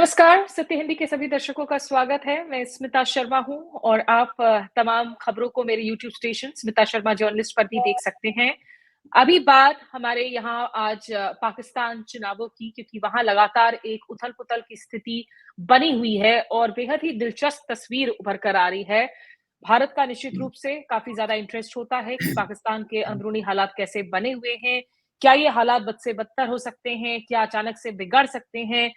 नमस्कार, सत्य हिंदी के सभी दर्शकों का स्वागत है। मैं स्मिता शर्मा हूँ और आप तमाम खबरों को मेरे YouTube station Smita Sharma journalist पर भी देख सकते हैं। अभी बात हमारे यहाँ आज पाकिस्तान चुनावों की, क्योंकि वहाँ लगातार एक उथल-पुथल की स्थिति बनी हुई है और बेहद ही दिलचस्प तस्वीर उभर कर आ रही है। भारत का निश्चित रूप से काफ़ी ज़्यादा इंटरेस्ट होता है कि पाकिस्तान के अंदरूनी हालात कैसे बने हुए हैं, क्या ये हालात बद से बदतर हो सकते हैं, क्या अचानक से बिगड़ सकते हैं?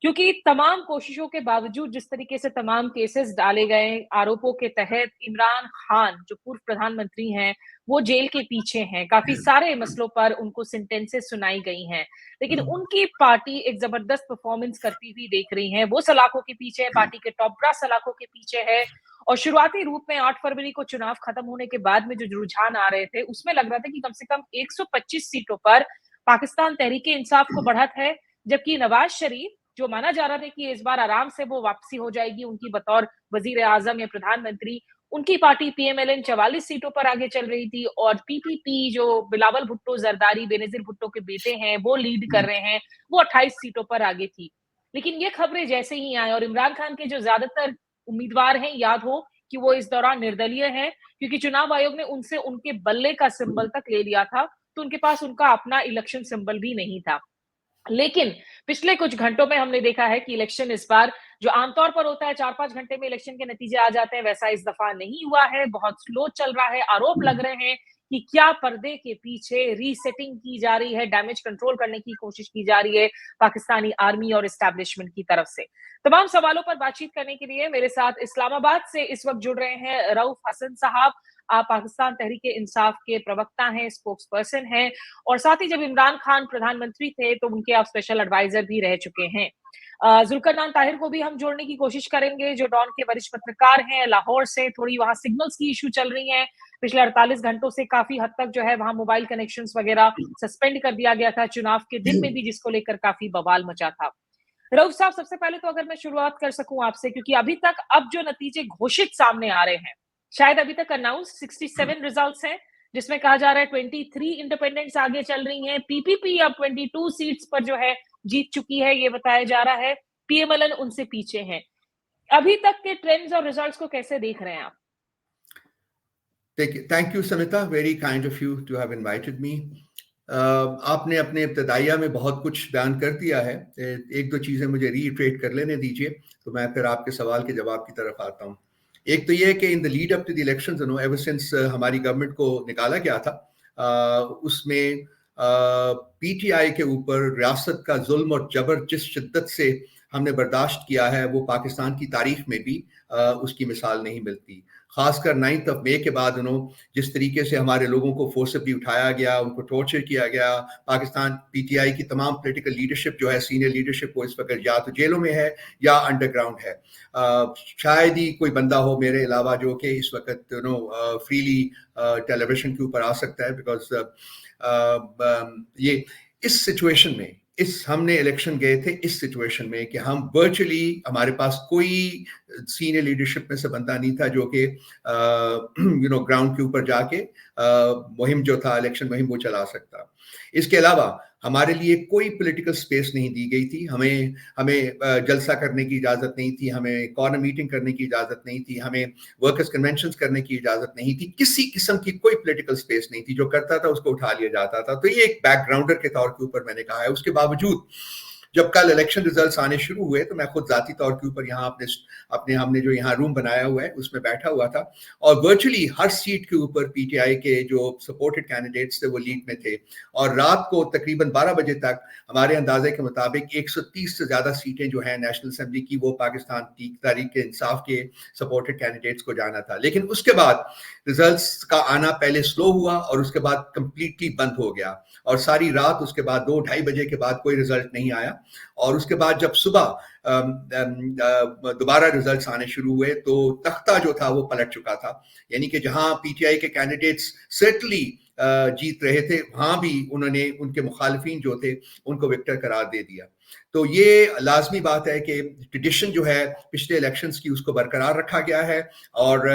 क्योंकि तमाम कोशिशों के बावजूद जिस तरीके से तमाम केसेस डाले गए, आरोपों के तहत इमरान खान जो पूर्व प्रधानमंत्री हैं, वो जेल के पीछे हैं। काफ़ी सारे मसलों पर उनको सेंटेंसेस सुनाई गई हैं। लेकिन उनकी पार्टी एक ज़बरदस्त परफॉर्मेंस करती हुई देख रही है। वो सलाखों के पीछे है, पार्टी के टॉप ब्रास सलाखों के पीछे है और शुरुआती रूप में 8 फरवरी को चुनाव खत्म होने के बाद में जो रुझान आ रहे थे, उसमें लग रहा था कि कम से कम 125 सीटों पर पाकिस्तान तहरीक-ए-इंसाफ को बढ़त है, जबकि नवाज शरीफ जो माना जा रहा था कि इस बार आराम से वो वापसी हो जाएगी उनकी बतौर वज़ीर-ए-आज़म या प्रधानमंत्री, उनकी पार्टी पीएमएलएन 44 सीटों पर आगे चल रही थी और पीपीपी जो बिलावल भुट्टो जरदारी बेनज़ीर भुट्टो के बेटे हैं, वो लीड कर रहे हैं, वो 28 सीटों पर आगे थी। लेकिन ये खबरें जैसे ही आई और इमरान खान के जो ज़्यादातर उम्मीदवार हैं, याद हो कि वो इस दौरान निर्दलीय हैं, क्योंकि चुनाव आयोग ने उनसे उनके बल्ले का सिंबल तक ले लिया था, तो उनके पास उनका अपना इलेक्शन सिंबल भी नहीं था। लेकिन पिछले कुछ घंटों में हमने देखा है कि इलेक्शन इस बार जो आमतौर पर होता है 4-5 घंटे में इलेक्शन के नतीजे आ जाते हैं, वैसा इस दफा नहीं हुआ है, बहुत स्लो चल रहा है। आरोप लग रहे हैं कि क्या पर्दे के पीछे रीसेटिंग की जा रही है, डैमेज कंट्रोल करने की कोशिश की जा रही है पाकिस्तानी आर्मी और एस्टैब्लिशमेंट की तरफ से। तमाम सवालों पर बातचीत करने के लिए मेरे साथ इस्लामाबाद से इस वक्त जुड़ रहे हैं रऊफ हसन साहब। आप पाकिस्तान तहरीक-ए-इंसाफ के प्रवक्ता हैं, स्पोक्स पर्सन हैं और साथ ही जब इमरान खान प्रधानमंत्री थे तो उनके आप स्पेशल एडवाइजर भी रह चुके हैं। जुल्करनान ताहिर को भी हम जोड़ने की कोशिश करेंगे, जो डॉन के वरिष्ठ पत्रकार हैं, लाहौर से। थोड़ी वहाँ सिग्नल्स की इश्यू चल रही हैं। पिछले 48 घंटों से काफ़ी हद तक जो है वहाँ मोबाइल कनेक्शंस वगैरह सस्पेंड कर दिया गया था, चुनाव के दिन में भी, जिसको लेकर काफ़ी बवाल मचा था। रऊफ साहब, सबसे पहले तो अगर मैं शुरुआत कर सकूँ आपसे, क्योंकि अभी तक अब जो नतीजे घोषित सामने आ रहे हैं, शायद अभी तक अनाउंस 67 रिजल्ट्स हैं, जिसमें कहा जा रहा है 23 इंडिपेंडेंट्स आगे चल रही हैं। पीपीपी अब 22 सीट्स पर जो है जीत चुकी है, ये बताया जा रहा है। पीएमएलएन उनसे पीछे हैं। अभी तक के ट्रेंड्स और रिजल्ट्स को कैसे देख रहे हैं आप? देखिए, thank you Samita, very kind of you to have invited me. आपने अपने इब्तदाइया में बहुत कुछ बयान कर दिया है। एक दो चीज़ें मुझे रीइटरेट कर लेने दीजिए, तो मैं फिर आपके सवाल के जवाब की तरफ आता हूँ। एक तो ये है कि in the lead up to the elections, ever since हमारी गवर्नमेंट को निकाला गया था, उसमें पीटीआई के ऊपर रियासत का जुल्म और जबर जिस शिद्दत से हमने बर्दाश्त किया है, वो पाकिस्तान की तारीख में भी उसकी मिसाल नहीं मिलती। खासकर 9 मई के बाद जिस तरीके से हमारे लोगों को फोर्सबली उठाया गया, उनको टॉर्चर किया गया। पाकिस्तान पीटीआई की तमाम पॉलिटिकल लीडरशिप जो है, सीनियर लीडरशिप, वो इस वक्त या तो जेलों में है या अंडरग्राउंड है। शायद ही कोई बंदा हो मेरे अलावा जो कि इस वक्त फ्रीली टेलीविजन के ऊपर आ सकता है, बिकॉज ये इस सिचुएशन में, हमने इलेक्शन गए थे इस सिचुएशन में कि हम वर्चुअली, हमारे पास कोई सीनियर लीडरशिप में से बंदा नहीं था जो कि ग्राउंड के ऊपर जाके मुहिम जो था, इलेक्शन मुहिम, वो चला सकता। इसके अलावा हमारे लिए कोई पॉलिटिकल स्पेस नहीं दी गई थी। हमें जलसा करने की इजाज़त नहीं थी, हमें कॉर्नर मीटिंग करने की इजाज़त नहीं थी, हमें वर्कर्स कन्वेंशंस करने की इजाज़त नहीं थी। किसी किस्म की कोई पॉलिटिकल स्पेस नहीं थी। जो करता था उसको उठा लिया जाता था। तो ये एक बैकग्राउंडर के तौर के ऊपर मैंने कहा है। उसके बावजूद जब कल इलेक्शन रिजल्ट्स आने शुरू हुए तो मैं खुद जाती तौर के ऊपर यहाँ अपने हमने जो यहाँ रूम बनाया हुआ है उसमें बैठा हुआ था, और वर्चुअली हर सीट के ऊपर पीटीआई के जो सपोर्टेड कैंडिडेट्स थे वो लीड में थे। और रात को तकरीबन 12 बजे तक हमारे अंदाजे के मुताबिक 130 से ज़्यादा सीटें जो हैं नेशनल असेंबली की, वो पाकिस्तान तहरीक-ए-इंसाफ के सपोर्टेड कैंडिडेट्स को जाना था। लेकिन उसके बाद रिजल्ट्स का आना पहले स्लो हुआ और उसके बाद कंप्लीटली बंद हो गया, और सारी रात उसके बाद 2-2:30 बजे के बाद कोई रिजल्ट नहीं आया। और उसके बाद जब सुबह दोबारा रिजल्ट्स आने शुरू हुए तो तख्ता जो था वो पलट चुका था। यानी कि जहां पीटीआई के कैंडिडेट्स सर्टनली जीत रहे थे, वहां भी उन्होंने उनके मुखालिफिन जो थे उनको विक्टर करार दे दिया। तो ये लाजमी बात है कि ट्रेडिशन जो है पिछले इलेक्शंस की उसको बरकरार रखा गया है। और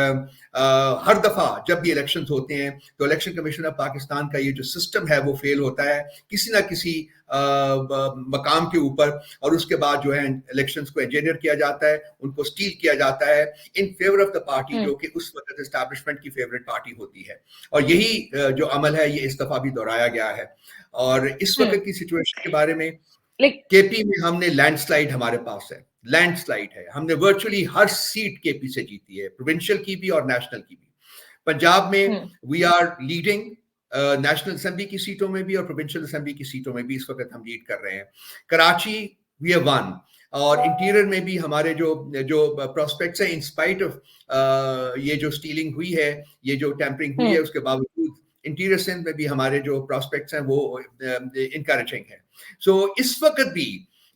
हर दफा जब भी इलेक्शंस होते हैं तो इलेक्शन कमीशन ऑफ पाकिस्तान का ये जो सिस्टम है वो फेल होता है किसी ना किसी मकाम के ऊपर, और उसके बाद जो है इलेक्शंस को इंजीनियर किया जाता है, उनको स्टील किया जाता है in favour of the party जो कि उस वक्त एस्टैब्लिशमेंट की फेवरेट पार्टी होती है। और यही जो अमल है ये इस दफा भी दोहराया गया है। और इस वक्त की सिचुएशन के बारे में केपी में हमने लैंडस्लाइड हमारे पास है, लैंडस्लाइड है। हमने वर्चुअली हर सीट केपी से जीती है, प्रोविंशियल की भी और नेशनल की भी। पंजाब में we are leading, national assembly की सीटों में भी और प्रोविंशियल असेंबली की सीटों में भी इस वक्त हम लीड कर रहे हैं। कराची वी हैव वन, और इंटीरियर में भी हमारे जो प्रोस्पेक्ट्स हैं इन स्पाइट ऑफ ये जो स्टीलिंग हुई है, ये जो टेम्परिंग हुई है, उसके बावजूद इंटीरियर सिंध में भी हमारे जो प्रोस्पेक्ट्स हैं वो इनकरेजिंग है। सो इस वक्त भी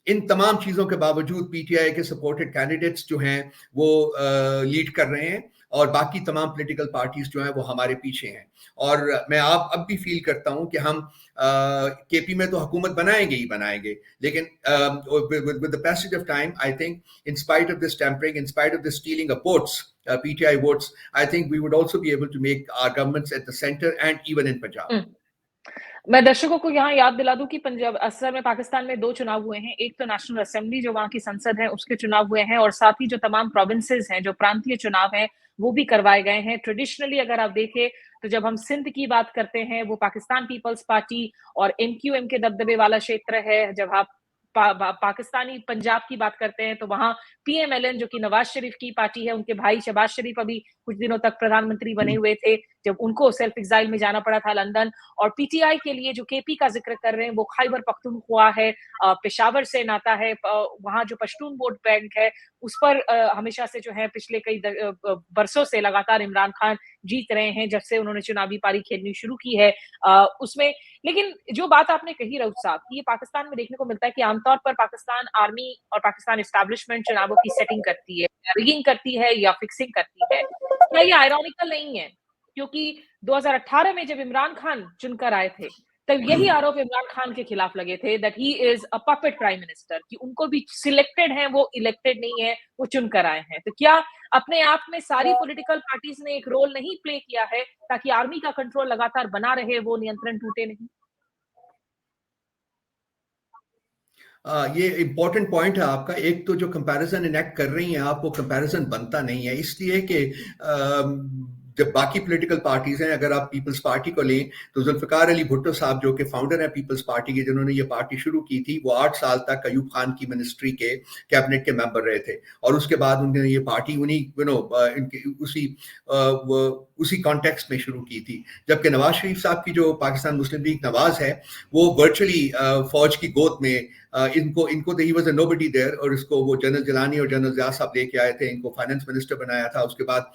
इन तमाम चीजों के बावजूद पीटीआई के सपोर्टेड कैंडिडेट्स जो हैं वो लीड कर रहे हैं, और बाकी तमाम पॉलिटिकल पार्टीज जो हैं वो हमारे पीछे हैं। और मैं अब भी फील करता हूं कि हम केपी में तो हुकूमत बनाएंगे ही बनाएंगे, लेकिन with the passage of time I think in spite of this tampering, in spite of this stealing of votes, PTI votes, I think we would also be able to make our governments at the center and even in Punjab. मैं दर्शकों को यहाँ याद दिला दूं कि पंजाब असल में पाकिस्तान में 2 चुनाव हुए हैं। एक तो नेशनल असेंबली जो वहाँ की संसद है उसके चुनाव हुए हैं, और साथ ही जो तमाम प्रोविंसेस हैं, जो प्रांतीय चुनाव हैं, वो भी करवाए गए हैं। ट्रेडिशनली अगर आप देखें तो जब हम सिंध की बात करते हैं वो पाकिस्तान पीपल्स पार्टी और MQM के दबदबे वाला क्षेत्र है। जब आप पाकिस्तानी पंजाब की बात करते हैं तो वहां PMLN जो कि नवाज शरीफ की पार्टी है, उनके भाई शहबाज शरीफ अभी कुछ दिनों तक प्रधानमंत्री बने हुए थे जब उनको सेल्फ एग्जाइल में जाना पड़ा था लंदन। और PTI के लिए जो KP का जिक्र कर रहे हैं वो खैबर पख्तूनख्वा है, पेशावर से नाता है। वहां जो पश्तून वोट बैंक है उस पर हमेशा से जो है पिछले कई बरसों से लगातार इमरान खान जीत रहे हैं जब से उन्होंने चुनावी पारी खेलनी शुरू की है उसमें। लेकिन जो बात आपने कही रऊफ साहब, ये पाकिस्तान में देखने को मिलता है कि आमतौर पर पाकिस्तान आर्मी और पाकिस्तान एस्टैब्लिशमेंट चुनावों की सेटिंग करती है, रिगिंग करती है या फिक्सिंग करती है। क्या ये आयरॉनिकल नहीं है? क्योंकि 2018 में जब इमरान खान चुनकर आए थे तब यही आरोप इमरान खान के खिलाफ लगे थे that he is a puppet prime minister, कि उनको भी सिलेक्टेड हैं, वो इलेक्टेड नहीं है, वो चुनकर आए हैं। तो क्या अपने आप में सारी पॉलिटिकल पार्टीज ने एक रोल नहीं प्ले किया है ताकि आर्मी का कंट्रोल लगातार बना रहे, वो नियंत्रण टूटे नहीं? ये इंपॉर्टेंट पॉइंट है आपका। एक तो जो कंपैरिजन इनेक्ट कर रही हैं आप, वो कंपैरिजन बनता नहीं है, इसलिए कि जब बाकी पॉलिटिकल पार्टीज हैं, अगर आप पीपल्स पार्टी को लें तो जुल्फिकार अली भुट्टो साहब जो कि फाउंडर है पीपल्स पार्टी के, जिन्होंने ये पार्टी शुरू की थी, वो 8 साल तक अयूब खान की मिनिस्ट्री के कैबिनेट के मेंबर रहे थे, और उसके बाद उन्होंने ये पार्टी उसी कॉन्टेक्स्ट में शुरू की थी। जबकि नवाज शरीफ साहब की जो पाकिस्तान मुस्लिम लीग नवाज है वो वर्चुअली फौज की गोद में इनको ही वाज अ नोबडी देयर, और इसको वो जनरल जिलानी और जनरल ज़िया साहब लेके आए थे, इनको फाइनेंस मिनिस्टर बनाया था, उसके बाद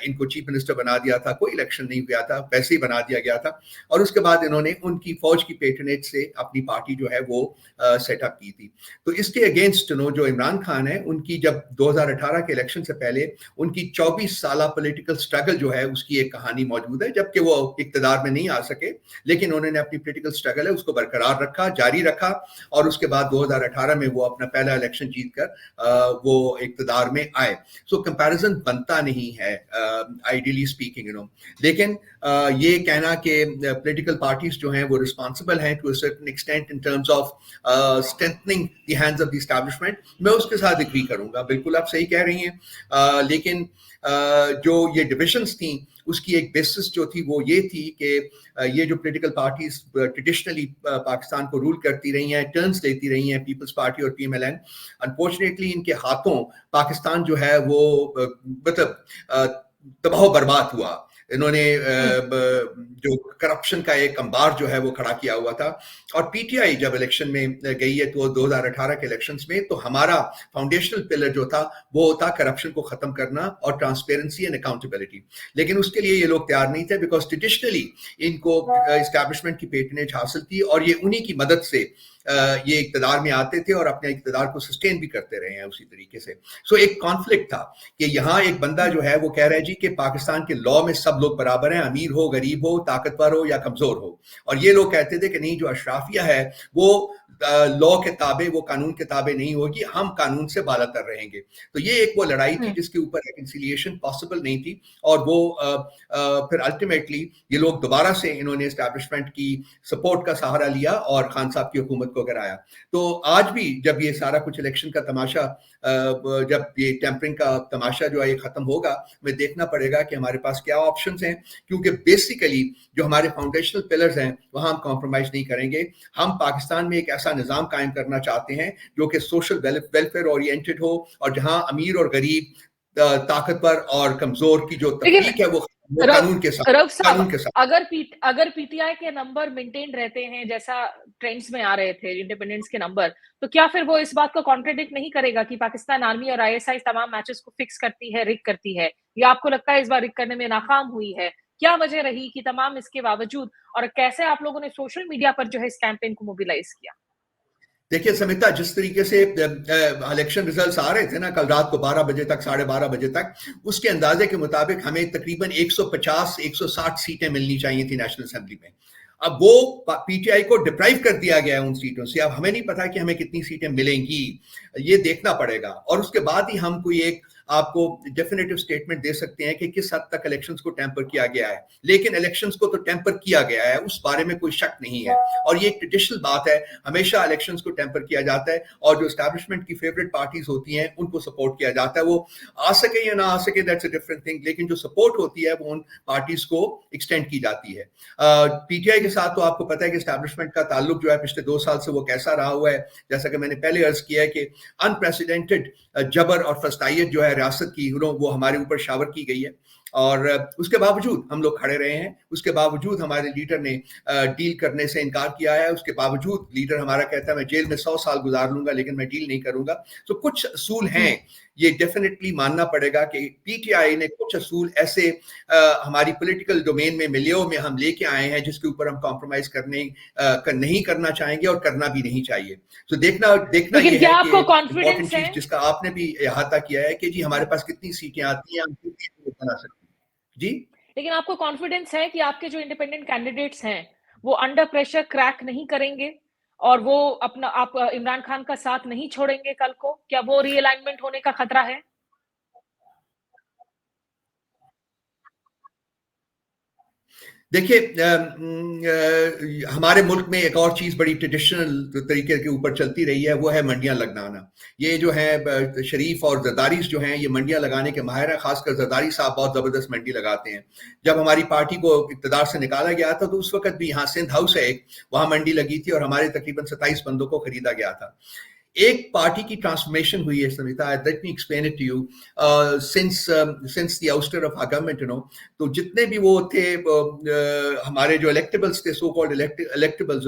इनको चीफ मिनिस्टर बना दिया था, कोई इलेक्शन नहीं हुआ था, वैसे ही बना दिया गया था। और उसके बाद इन्होंने उनकी फौज की पेट्रनेज से अपनी पार्टी जो है वो सेटअप की थी। तो इसके अगेंस्ट जो इमरान खान है, उनकी जब 2018 के इलेक्शन से पहले उनकी 24 साल पॉलिटिकल स्ट्रगल जो है उसकी एक कहानी मौजूद है, जबकि वो इक्तदार में नहीं आ सके, लेकिन उन्होंने अपनी पॉलिटिकल स्ट्रगल है उसको बरकरार रखा, जारी रखा, और उसके बाद 2018 में वो अपना पहला इलेक्शन जीतकर वो इक्तदार में आए। सो कंपैरिजन बनता नहीं है आइडियली स्पीकिंग, लेकिन ये कहना कि पॉलिटिकल पार्टीज जो हैं वो रिस्पॉन्सिबल हैं to a certain extent in terms of strengthening the hands of the establishment, मैं उसके साथ एग्री करूंगा, बिल्कुल आप सही कह रही हैं। लेकिन जो ये डिविजन्स थी उसकी एक बेसिस जो थी वो ये थी कि ये जो पॉलिटिकल पार्टीज ट्रेडिशनली पाकिस्तान को रूल करती रही हैं, टर्न्स लेती रही हैं, पीपल्स पार्टी और PMLN, अनफॉर्चुनेटली इनके हाथों पाकिस्तान जो है वो मतलब तबाह बर्बाद हुआ। इन्होंने जो करप्शन का एक अंबार जो है वो खड़ा किया हुआ था, और PTI जब इलेक्शन में गई है तो 2018 के इलेक्शंस में, तो हमारा फाउंडेशनल पिलर जो था वो था करप्शन को खत्म करना और ट्रांसपेरेंसी एंड अकाउंटेबिलिटी। लेकिन उसके लिए ये लोग तैयार नहीं थे, बिकॉज ट्रेडिशनली इनको एस्टैब्लिशमेंट की पेट्रनेज हासिल थी, और ये उन्हीं की मदद से ये इक्तदार में आते थे और अपने इक्तदार को सस्टेन भी करते रहे हैं उसी तरीके से। सो एक कॉन्फ्लिक्ट था कि यहाँ एक बंदा जो है वो कह रहा है जी कि पाकिस्तान के लॉ में सब लोग बराबर हैं, अमीर हो, गरीब हो, ताकतवर हो या कमजोर हो, और ये लोग कहते थे कि नहीं, जो अशराफिया है वो लॉ के ताबे, वो कानून के ताबे नहीं होगी, हम कानून से बालातर रहेंगे। तो ये एक वो लड़ाई थी जिसके ऊपर रिकंसिलिएशन पॉसिबल नहीं थी, और वो फिर अल्टीमेटली ये लोग दोबारा से इन्होंने एस्टैब्लिशमेंट की सपोर्ट का सहारा लिया और खान साहब की हुकूमत को गिराया। तो आज भी जब ये सारा कुछ इलेक्शन का तमाशा, जब ये टेम्परिंग का तमाशा जो है ये खत्म होगा, हमें देखना पड़ेगा कि हमारे पास क्या ऑप्शंस हैं, क्योंकि बेसिकली जो हमारे फाउंडेशनल पिलर्स हैं वहां हम कॉम्प्रोमाइज नहीं करेंगे। हम पाकिस्तान में एक ऐसा निज़ाम कायम करना चाहते हैं जो कि सोशल वेलफेयर ओरिएंटेड हो, और जहां अमीर और गरीब, ताकतवर और कमजोर की जो तफरीक है वो कानून के साथ, रऊफ साहब, कानून के साथ। अगर पीटीआई के नंबर मेंटेन रहते हैं जैसा ट्रेंड्स में आ रहे थे इंडिपेंडेंस के नंबर, तो क्या फिर वो इस बात को कॉन्ट्रडिक्ट नहीं करेगा कि पाकिस्तान आर्मी और आईएसआई तमाम मैचेस को फिक्स करती है, रिग करती है, या आपको लगता है इस बार रिग करने में नाकाम हुई है? क्या वजह रही कि तमाम इसके बावजूद, और कैसे आप लोगों ने सोशल मीडिया पर जो है इस कैंपेन को मोबिलाइज किया? देखिए समिता, जिस तरीके से इलेक्शन रिजल्ट्स आ रहे थे ना कल रात को 12 बजे तक, 12:30 बजे तक, उसके अंदाजे के मुताबिक हमें तकरीबन 150-160 सीटें मिलनी चाहिए थी नेशनल असेंबली में। अब वो पीटीआई को डिप्राइव कर दिया गया है उन सीटों से। अब हमें नहीं पता कि हमें कितनी सीटें मिलेंगी, ये देखना पड़ेगा, और उसके बाद ही हम कोई एक आपको डेफिनेटिव स्टेटमेंट दे सकते हैं कि किस हद तक इलेक्शंस को टेम्पर किया गया है। लेकिन इलेक्शंस को तो टेम्पर किया गया है, उस बारे में कोई शक नहीं है, और ये एक ट्रेडिशनल बात है, हमेशा इलेक्शंस को टेम्पर किया जाता है, और जो एस्टैब्लिशमेंट की फेवरेट पार्टीज होती हैं उनको सपोर्ट किया जाता है। वो आ सके या ना आ सके, दैट्स अ डिफरेंट थिंग, लेकिन जो सपोर्ट होती है वो उन पार्टीज को एक्सटेंड की जाती है। पीटीआई के साथ तो आपको पता है कि एस्टैब्लिशमेंट का ताल्लुक जो है पिछले 2 साल से वो कैसा रहा हुआ है। जैसा कि मैंने पहले अर्ज किया है कि अनप्रेसिडेंटेड जबर और फस्तायत जो है रियासत की, वो हमारे ऊपर शावर की गई है, और उसके बावजूद हम लोग खड़े रहे हैं। उसके बावजूद हमारे लीडर ने डील करने से इनकार किया है। उसके बावजूद लीडर हमारा कहता है मैं जेल में 100 साल गुजार लूंगा लेकिन मैं डील नहीं करूंगा। तो कुछ असूल हैं, ये डेफिनेटली मानना पड़ेगा कि पीटीआई ने कुछ असूल ऐसे हमारी पॉलिटिकल डोमेन में, मिलियो में हम लेके आए हैं जिसके ऊपर हम कॉम्प्रोमाइज नहीं करना चाहेंगे और करना भी नहीं चाहिए। तो देखना ये है कि इम्पोर्टेंट चीज जिसका आपने भी अहाता किया है कि जी हमारे पास कितनी सीटें आती हैं, हम कितनी बना सकते हैं जी। लेकिन आपको कॉन्फिडेंस है कि आपके जो इंडिपेंडेंट कैंडिडेट्स हैं वो अंडर प्रेशर क्रैक नहीं करेंगे और वो आप इमरान खान का साथ नहीं छोड़ेंगे कल को? क्या वो रीअलाइनमेंट होने का खतरा है? देखिए, हमारे मुल्क में एक और चीज बड़ी ट्रेडिशनल तरीके के ऊपर चलती रही है, वो है मंडियां लगाना। ये जो है शरीफ और जरदारी जो हैं, ये मंडियां लगाने के माहिर हैं। खासकर जरदारी साहब बहुत जबरदस्त मंडी लगाते हैं। जब हमारी पार्टी को इक़्तिदार से निकाला गया था तो उस वक्त भी यहाँ सिंध हाउस है एक, वहां मंडी लगी थी और हमारे तकरीबन 27 बंदों को खरीदा गया था। एक पार्टी की ट्रांसफॉर्मेशन हुई है Samita, let me explain it to you. Since the ouster of our government, तो जितने भी वो थे हमारे जो इलेक्टेबल्स थे, so called electables,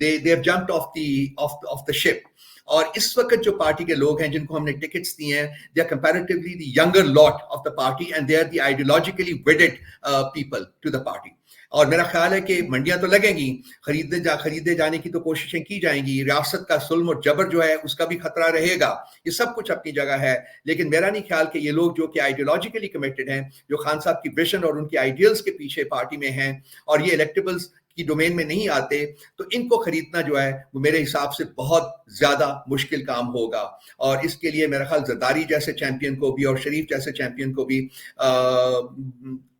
they have jumped off the ship. और इस वक्त जो पार्टी के लोग हैं जिनको हमने टिकट्स दिए हैं, they are comparatively the younger lot of the party and they are the ideologically wedded people to the party. और मेरा ख्याल है कि मंडियां तो लगेंगी, खरीदे जाने की तो कोशिशें की जाएंगी। रियासत का जुल्म और जबर जो है उसका भी खतरा रहेगा। ये सब कुछ अपनी जगह है, लेकिन मेरा नहीं ख्याल कि ये लोग जो कि आइडियोलॉजिकली कमिटेड हैं, जो खान साहब की विजन और उनकी आइडियल्स के पीछे पार्टी में हैं, और ये इलेक्टेबल्स की डोमेन में नहीं आते, तो इनको खरीदना जो है वो मेरे हिसाब से बहुत ज्यादा मुश्किल काम होगा। और इसके लिए मेरा ख्याल जरदारी जैसे चैंपियन को भी और शरीफ जैसे चैंपियन को भी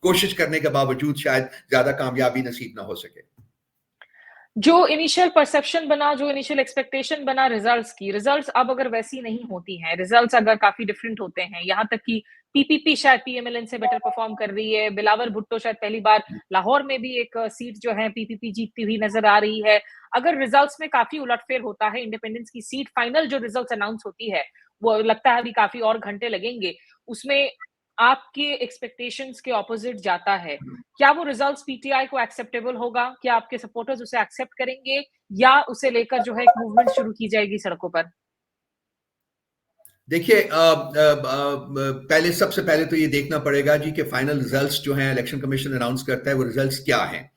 कोशिश करने के बावजूद शायद ज्यादा कामयाबी नसीब ना हो सके। जो इनिशियल परसेप्शन बना, जो इनिशियल एक्सपेक्टेशन बना रिजल्ट्स अब अगर वैसी नहीं होती हैं, रिजल्ट्स अगर काफी डिफरेंट होते हैं, यहाँ तक कि पीपीपी शायद पीएमएलएन से बेटर परफॉर्म कर रही है, बिलावल भुट्टो शायद पहली बार लाहौर में भी एक सीट जो है पीपीपी जीतती हुई नजर आ रही है। अगर रिजल्ट्स में काफी उलटफेर होता है, इंडिपेंडेंस की सीट फाइनल जो रिजल्ट्स अनाउंस होती है वो लगता है अभी काफी और घंटे लगेंगे, उसमें आपके एक्सपेक्टेशंस के ऑपोजिट जाता है, क्या वो रिजल्ट्स पीटीआई को एक्सेप्टेबल होगा? क्या आपके सपोर्टर्स उसे एक्सेप्ट करेंगे या उसे लेकर जो है एक मूवमेंट शुरू की जाएगी सड़कों पर? देखिए, सबसे पहले तो ये देखना पड़ेगा जी कि फाइनल रिजल्ट्स जो हैं इलेक्शन कमीशन अनाउंस करता है वो रिजल्ट्स क्या हैं।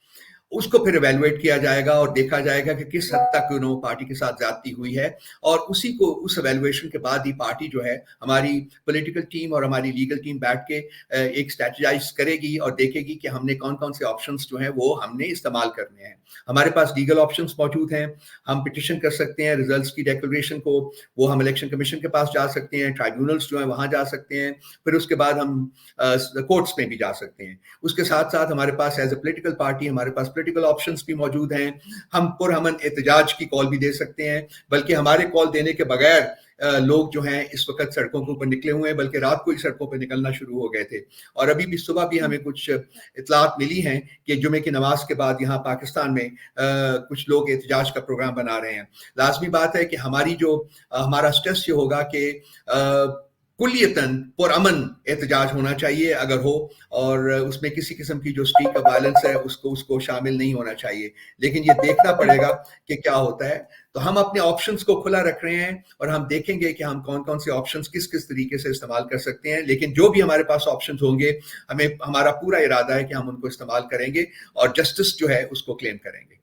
उसको फिर इवेलुएट किया जाएगा और देखा जाएगा कि किस हद तक पार्टी के साथ ज्यादती हुई है, और उसी को उस इवेलुएशन के बाद ही पार्टी जो है, हमारी पॉलिटिकल टीम और हमारी लीगल टीम बैठ के एक स्ट्रेटजाइज करेगी और देखेगी कि हमने कौन कौन से ऑप्शंस जो हैं वो हमने इस्तेमाल करने हैं। हमारे पास लीगल ऑप्शंस मौजूद हैं, हम पिटिशन कर सकते हैं रिजल्ट्स की डिक्लेरेशन को, वो हम इलेक्शन कमीशन के पास जा सकते हैं, ट्राइब्यूनल्स जो है वहां जा सकते हैं, फिर उसके बाद हम कोर्ट्स में भी जा सकते हैं। उसके साथ साथ हमारे पास एज ए पोलिटिकल पार्टी हमारे पास पोलिटिकल ऑप्शंस भी मौजूद हैं। हम पुरअमन एहतजाज की कॉल भी दे सकते हैं, बल्कि हमारे कॉल देने के बगैर लोग जो हैं इस वक्त सड़कों के ऊपर निकले हुए हैं, बल्कि रात को ही सड़कों पर निकलना शुरू हो गए थे। और अभी भी सुबह भी हमें कुछ इतलात मिली हैं कि जुमे की नमाज के बाद यहाँ पाकिस्तान में कुछ लोग एहतजाज का प्रोग्राम बना रहे हैं। लाजमी बात है कि हमारा स्ट्रेस ये होगा कि कुल्लियतन पुरअमन एहतजाज होना चाहिए अगर हो, और उसमें किसी किस्म की जो स्ट्रीक ऑफ वायलेंस है उसको शामिल नहीं होना चाहिए। लेकिन ये देखना पड़ेगा कि क्या होता है। तो हम अपने ऑप्शंस को खुला रख रहे हैं और हम देखेंगे कि हम कौन कौन से ऑप्शंस किस किस तरीके से इस्तेमाल कर सकते हैं। लेकिन जो भी हमारे पास ऑप्शंस होंगे, हमारा पूरा इरादा है कि हम उनको इस्तेमाल करेंगे और जस्टिस जो है उसको क्लेम करेंगे।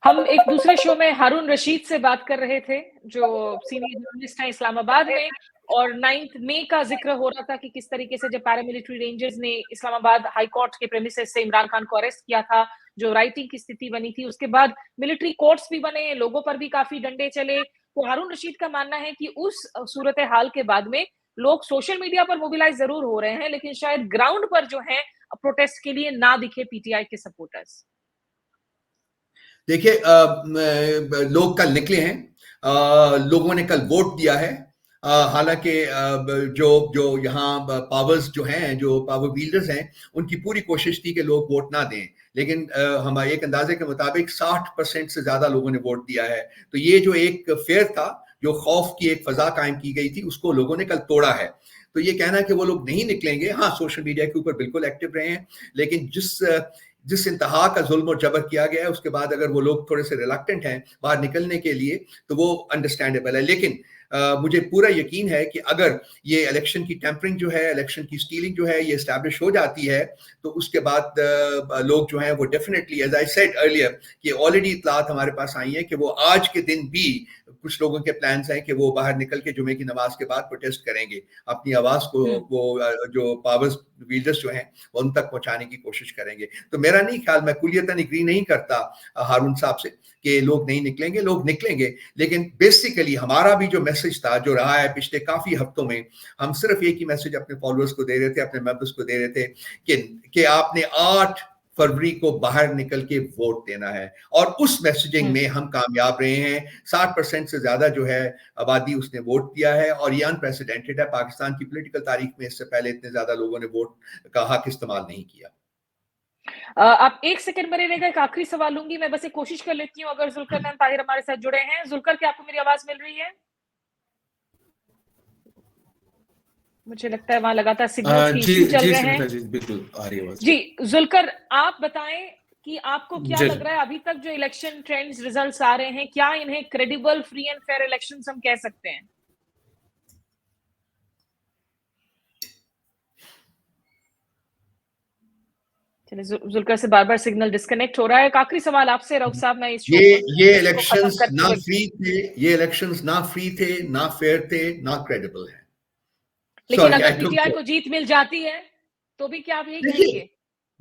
हम एक दूसरे शो में हारून रशीद से बात कर रहे थे, जो सीनियर जर्नलिस्ट हैं इस्लामाबाद में, और 9 मई का जिक्र हो रहा था कि किस तरीके से जब पैरामिलिट्री रेंजर्स ने इस्लामाबाद हाई कोर्ट के प्रेमिसेस से इमरान खान को अरेस्ट किया था, जो राइटिंग की स्थिति बनी थी, उसके बाद मिलिट्री कोर्ट्स भी बने, लोगों पर भी काफी डंडे चले। तो हारून रशीद का मानना है कि उस सूरत हाल के बाद में लोग सोशल मीडिया पर मोबिलाइज जरूर हो रहे हैं, लेकिन शायद ग्राउंड पर जो है प्रोटेस्ट के लिए ना दिखे पीटीआई के सपोर्टर्स। देखिए, लोग कल निकले हैं, लोगों ने कल वोट दिया है। हालांकि जो यहाँ पावर्स जो हैं, जो पावर विल्डर्स हैं, उनकी पूरी कोशिश थी कि लोग वोट ना दें, लेकिन हमारे एक अंदाजे के मुताबिक 60% से ज्यादा लोगों ने वोट दिया है। तो ये जो एक फेयर था, जो खौफ की एक फजा कायम की गई थी, उसको लोगों ने कल तोड़ा है। तो ये कहना कि वो लोग नहीं निकलेंगे, हाँ, सोशल मीडिया के ऊपर बिल्कुल एक्टिव रहे हैं, लेकिन जिस इंतहा का जुल्म और जबर किया गया है, उसके बाद अगर वो लोग थोड़े से रिलक्टेंट हैं बाहर निकलने के लिए, तो वो अंडरस्टैंडेबल है। लेकिन मुझे पूरा यकीन है कि अगर ये इलेक्शन की टेम्परिंग जो है, इलेक्शन की स्टीलिंग जो है, ये एस्टैब्लिश हो जाती है, तो उसके बाद लोग जो हैं वो definitely, as I said earlier, कि ऑलरेडी इतलात हमारे पास आई है कि वो आज के दिन भी कुछ लोगों के प्लान्स हैं कि वो बाहर निकल के जुमे की नमाज के बाद प्रोटेस्ट करेंगे, अपनी आवाज को वो जो पावर्स विल्डर्स जो हैं वो उन तक पहुंचाने की कोशिश करेंगे। तो मेरा नहीं ख्याल, मैं कुलियतन एग्री नहीं करता हारून साहब से कि लोग नहीं निकलेंगे, लोग निकलेंगे। लेकिन बेसिकली हमारा भी जो मैसेज था, जो रहा है पिछले काफी हफ्तों में, हम सिर्फ एक ही मैसेज अपने फॉलोअर्स को दे रहे थे, अपने मेंबर्स को दे रहे थे कि आपने 8 फरवरी को बाहर निकल के वोट देना है, और उस मैसेजिंग में हम कामयाब रहे हैं। 60% से ज्यादा जो है आबादी उसने वोट दिया है, और ये अनप्रेसिडेंटेड है। पाकिस्तान की पॉलिटिकल तारीख में इससे पहले इतने ज्यादा लोगों ने वोट का हक इस्तेमाल नहीं किया। आप 1 सेकंड मेरे रहेगा, एक आखिरी सवाल लूंगी मैं, बस एक कोशिश कर लेती हूँ अगर जुल्कर ताहिर हमारे साथ जुड़े हैं। जुल्कर, क्या आपको मेरी आवाज मिल रही है? मुझे लगता है वहां लगातार सिग्नल्स की इशू चल रहे हैं। जी, बिल्कुल आ रही है आवाज। जी जुल्कर, आप बताएं कि आपको क्या लग रहा है, अभी तक जो इलेक्शन ट्रेंड्स रिजल्ट्स आ रहे हैं, क्या इन्हें credible, free and fair elections हम कह सकते हैं? जुल्कर से बार बार सिग्नल डिस्कनेक्ट हो रहा है। एक आखिरी सवाल आपसे रऊफ साहब, मैं इस ये इलेक्शंस ना फ्री थे, ये इलेक्शंस ना फ्री थे, ना फेयर थे, ना क्रेडिबल है। लेकिन अगर पीटीआई को जीत मिल जाती है तो भी क्या आप यही कहेंगे?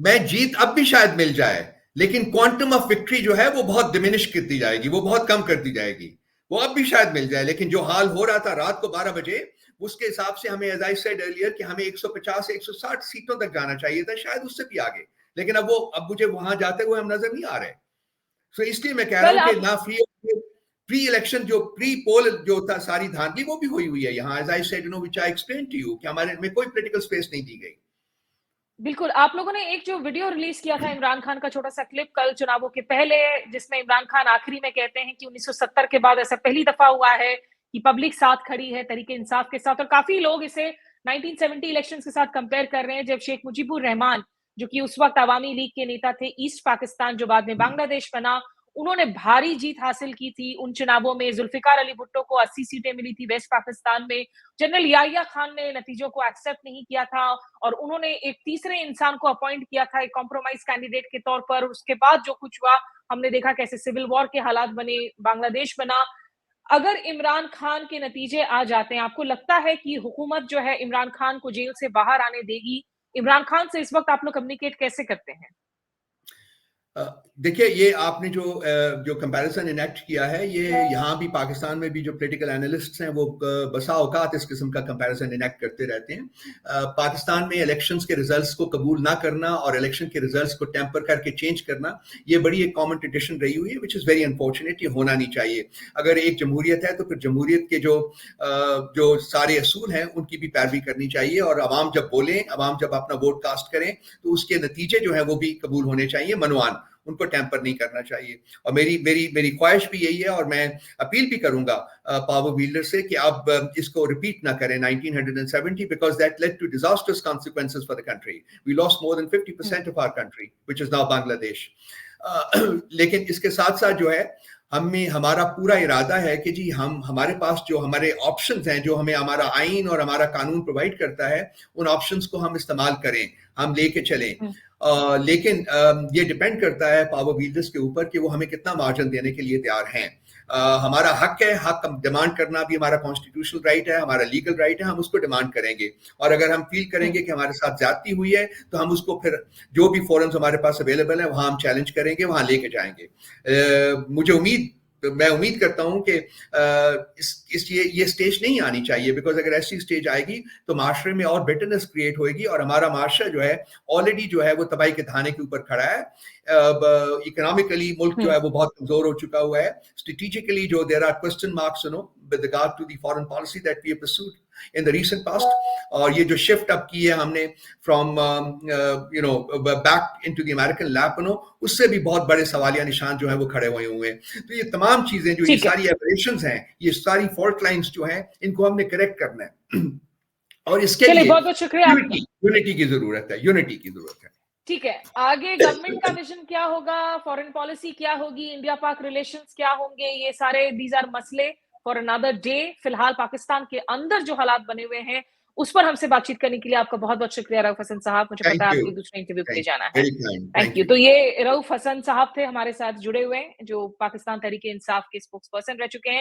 मैं जीत अब भी शायद मिल जाए, लेकिन क्वांटम ऑफ विक्ट्री जो है वो बहुत डिमिनिश करती जाएगी, वो बहुत कम कर दी जाएगी। वो अब भी शायद मिल जाए, लेकिन जो हाल हो रहा था रात को 12 बजे, उसके हिसाब से हमें, एज आई सेड अर्लियर, कि हमें 150 से 160 सीटों तक जाना चाहिए था, शायद उससे भी आगे। लेकिन अब मुझे वहां जाते हुए हम नजर नहीं आ रहे। तो इसलिए मैं कह रहा हूं कि ना प्री इलेक्शन, जो प्री पोल जो था, सारी धांधली वो भी हुई है यहाँ, as I said, which I explain to you, कि हमारे में कोई पॉलिटिकल स्पेस नहीं दी गई। बिल्कुल, आप लोगों ने एक जो वीडियो रिलीज किया था इमरान खान का, छोटा सा क्लिप, कल चुनावों के पहले, जिसमें इमरान खान आखिरी में कहते हैं कि 1970 के बाद ऐसा पहली दफा हुआ है कि पब्लिक साथ खड़ी है तहरीके इंसाफ के साथ, और काफी लोग इसे 1970 इलेक्शंस के साथ कंपेयर कर रहे हैं, जब शेख मुजीबुर रहमान, जो कि उस वक्त अवामी लीग के नेता थे, ईस्ट पाकिस्तान जो बाद में बांग्लादेश बना, उन्होंने भारी जीत हासिल की थी उन चुनावों में। जुल्फिकार अली भुट्टो को 80 सीटें मिली थी वेस्ट पाकिस्तान में। जनरल याहिया खान ने नतीजों को एक्सेप्ट नहीं किया था और उन्होंने एक तीसरे इंसान को अपॉइंट किया था एक कॉम्प्रोमाइज कैंडिडेट के तौर पर। उसके बाद जो कुछ हुआ, हमने देखा कैसे सिविल वॉर के हालात बने, बांग्लादेश बना। अगर इमरान खान के नतीजे आ जाते हैं, आपको लगता है कि हुकूमत जो है इमरान खान को जेल से बाहर आने देगी? इमरान खान से इस वक्त आप लोग कम्युनिकेट कैसे करते हैं? देखिए, ये आपने जो कंपैरिजन इनेक्ट किया है, ये यहाँ भी पाकिस्तान में भी जो पॉलिटिकल एनालिस्ट्स हैं वो बसा औकात इस किस्म का कंपैरिजन इनेक्ट करते रहते हैं। पाकिस्तान में इलेक्शंस के रिजल्ट्स को कबूल ना करना और इलेक्शन के रिजल्ट्स को टेम्पर करके चेंज करना, ये बड़ी एक कॉमन ट्रेडिशन रही हुई है, विच इज़ वेरी अनफॉर्चुनेट। ये होना नहीं चाहिए। अगर एक जमहूरियत है तो फिर जमहूरियत के जो सारे असूल हैं उनकी भी पैरवी करनी चाहिए, और अवाम जब बोलें, अवाम जब अपना वोट कास्ट करें तो उसके नतीजे जो है वो भी कबूल होने चाहिए, मनवान, उनको टैंपर नहीं करना चाहिए। और मेरी ख्वाहिश भी यही है, और मैं अपील भी करूंगा पावर बिल्डर से कि आप इसको रिपीट ना करें 1970, because that led to disasters consequences for the country. We lost more than 50% of our country which is now Bangladesh. लेकिन इसके साथ साथ जो है, हमारा पूरा इरादा है कि जी हमारे पास जो हमारे ऑप्शंस हैं, जो हमें हमारा आइन और हमारा कानून प्रोवाइड करता है, उन ऑप्शंस को हम इस्तेमाल करें, हम लेके चलें। लेकिन ये डिपेंड करता है पावर बिल्डर्स के ऊपर कि वो हमें कितना मार्जिन देने के लिए तैयार हैं। हमारा हक है, हक डिमांड करना भी हमारा कॉन्स्टिट्यूशनल राइट है, हमारा लीगल राइट है, हम उसको डिमांड करेंगे। और अगर हम फील करेंगे कि हमारे साथ ज्यादती हुई है तो हम उसको फिर जो भी फोरम्स हमारे पास अवेलेबल है वहां हम चैलेंज करेंगे, वहां लेके जाएंगे। मैं उम्मीद करता हूं कि ये स्टेज नहीं आनी चाहिए, बिकॉज अगर ऐसी स्टेज आएगी तो माशरे में और बेटरनेस क्रिएट होएगी, और हमारा माशरा जो है ऑलरेडी जो है वो तबाही के धाने के ऊपर खड़ा है। इकोनॉमिकली मुल्क जो है वो बहुत कमजोर हो चुका हुआ है। स्ट्रेटेजिकली जो there are question marks with regard to the foreign policy that we have pursued in the recent past, और ये जो शिफ्ट अप की है हमने from back into the American lap, उससे भी बहुत बड़े सवालिया निशान जो है वो खड़े हुए हैं। तो ये तमाम चीजें जो ये सारी एबरेशंस हैं, ये सारी फॉल्ट लाइंस जो हैं, इनको हमने करेक्ट करना है। और इसके लिए बहुत बहुत शुक्रिया। यूनिटी की जरूरत है, यूनिटी की जरूरत है। ठीक है, आगे गवर्नमेंट का विजन क्या होगा, फॉरेन पॉलिसी क्या होगी, इंडिया पाक रिलेशंस क्या होंगे, ये सारे दीज आर मसले फॉर अनदर डे। फिलहाल पाकिस्तान के अंदर जो हालात बने हुए हैं उस पर हमसे बातचीत करने के लिए आपका बहुत बहुत शुक्रिया रऊफ हसन साहब। मुझे पता है आपको दूसरे इंटरव्यू के लिए जाना है। Thank you. तो ये रऊफ हसन साहब थे हमारे साथ जुड़े हुए, जो पाकिस्तान तहरीक इंसाफ के स्पोक्स पर्सन रह चुके हैं।